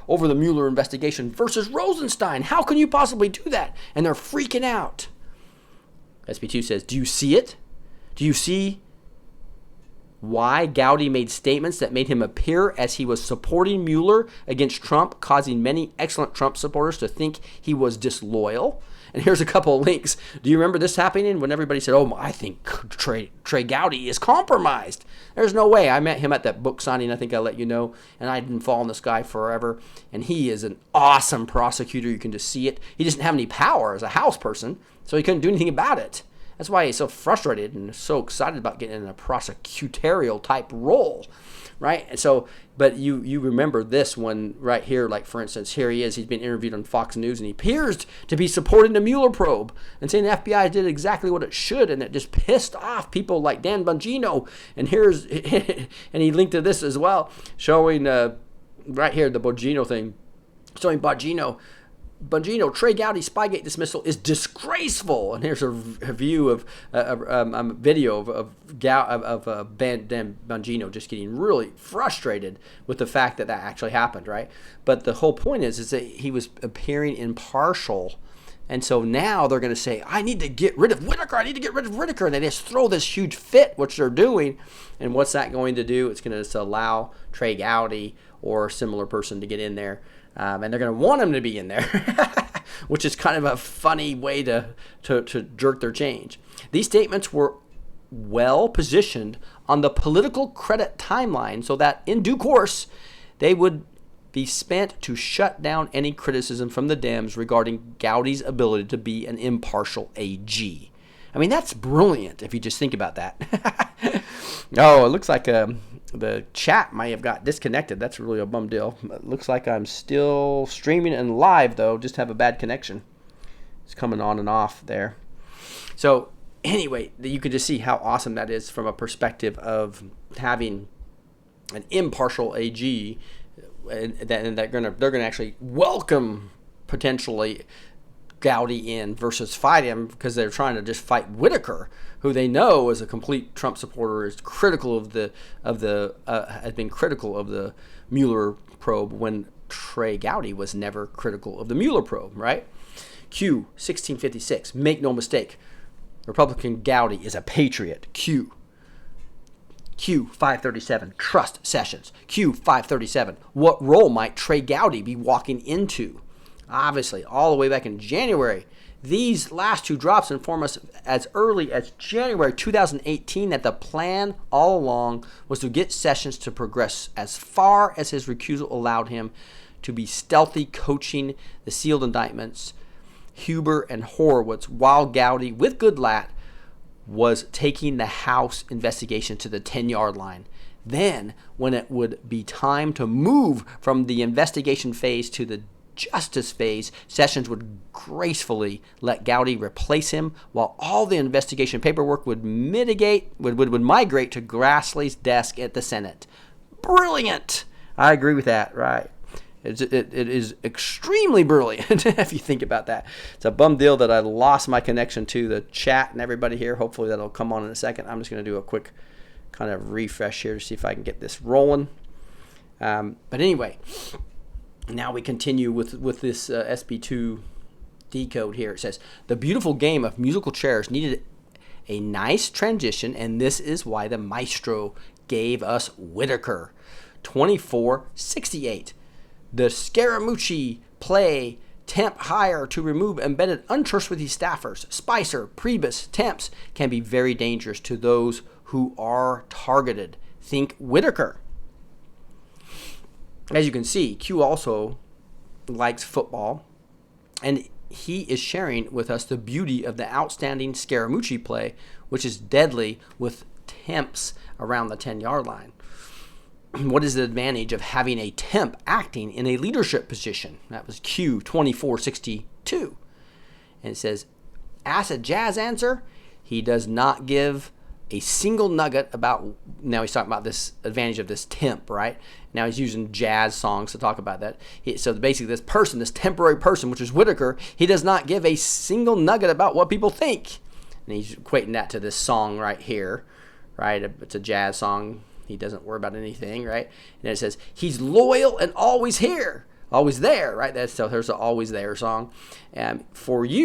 over the Mueller investigation versus Rosenstein. How can you possibly do that? And they're freaking out. SB2 says, do you see it? Do you see why Gowdy made statements that made him appear as he was supporting Mueller against Trump, causing many excellent Trump supporters to think he was disloyal? And here's a couple of links. Do you remember this happening when everybody said, oh, I think Trey Gowdy is compromised? There's no way. I met him at that book signing, I think I let you know, and I've been following this guy forever. And he is an awesome prosecutor. You can just see it. He doesn't have any power as a House person, so he couldn't do anything about it. That's why he's so frustrated and so excited about getting in a prosecutorial type role, right? And so, but you remember this one right here, like for instance, here he is. He's been interviewed on Fox News, and he appears to be supporting the Mueller probe and saying the FBI did exactly what it should, and it just pissed off people like Dan Bongino. And here's, and he linked to this as well, showing right here the Bongino thing, showing Bongino, Trey Gowdy's Spygate dismissal is disgraceful. And here's a view of a video of Dan Bongino just getting really frustrated with the fact that actually happened, right? But the whole point is that he was appearing impartial. And so now they're going to say, I need to get rid of Whitaker. And they just throw this huge fit, which they're doing. And what's that going to do? It's going to just allow Trey Gowdy or a similar person to get in there. And they're going to want him to be in there, which is kind of a funny way to jerk their change. These statements were well positioned on the political credit timeline so that in due course they would be spent to shut down any criticism from the Dems regarding Gowdy's ability to be an impartial AG. I mean, that's brilliant if you just think about that. Oh, it looks like the chat might have got disconnected. That's really a bum deal. It looks like I'm still streaming and live, though. Just have a bad connection. It's coming on and off there. So anyway, you can just see how awesome that is from a perspective of having an impartial AG, and they're gonna actually welcome potentially Gowdy in versus fight him, because they're trying to just fight Whitaker, who they know is a complete Trump supporter, is critical has been critical of the Mueller probe when Trey Gowdy was never critical of the Mueller probe, right? Q 1656. Make no mistake, Republican Gowdy is a patriot. Q 537. Trust Sessions. Q 537. What role might Trey Gowdy be walking into? Obviously, all the way back in January. These last two drops inform us as early as January 2018 that the plan all along was to get Sessions to progress as far as his recusal allowed him, to be stealthy coaching the sealed indictments, Huber and Horowitz, while Gowdy, with Goodlatte, was taking the House investigation to the 10-yard line. Then, when it would be time to move from the investigation phase to the justice phase, Sessions would gracefully let Gowdy replace him, while all the investigation paperwork would migrate to Grassley's desk at the Senate. Brilliant! I agree with that, right? It is extremely brilliant if you think about that. It's a bum deal that I lost my connection to the chat and everybody here. Hopefully that'll come on in a second. I'm just going to do a quick kind of refresh here to see if I can get this rolling. But anyway, now we continue with this SB2 decode here. It says, the beautiful game of musical chairs needed a nice transition, and this is why the maestro gave us Whitaker. 2468. The Scaramucci play temp higher to remove embedded untrustworthy staffers, Spicer, Priebus, temps can be very dangerous to those who are targeted. Think Whitaker. As you can see, Q also likes football, and he is sharing with us the beauty of the outstanding Scaramucci play, which is deadly with temps around the 10-yard line. What is the advantage of having a temp acting in a leadership position? That was Q 2462. And it says, acid jazz answer, he does not give a single nugget about, now he's talking about this advantage of this temp, right? Now he's using jazz songs to talk about that. So basically this person, this temporary person, which is Whitaker, he does not give a single nugget about what people think. And he's equating that to this song right here, right? It's a jazz song. He doesn't worry about anything, right? And it says, he's loyal and always here. always there, right? So there's the Always There song. For you.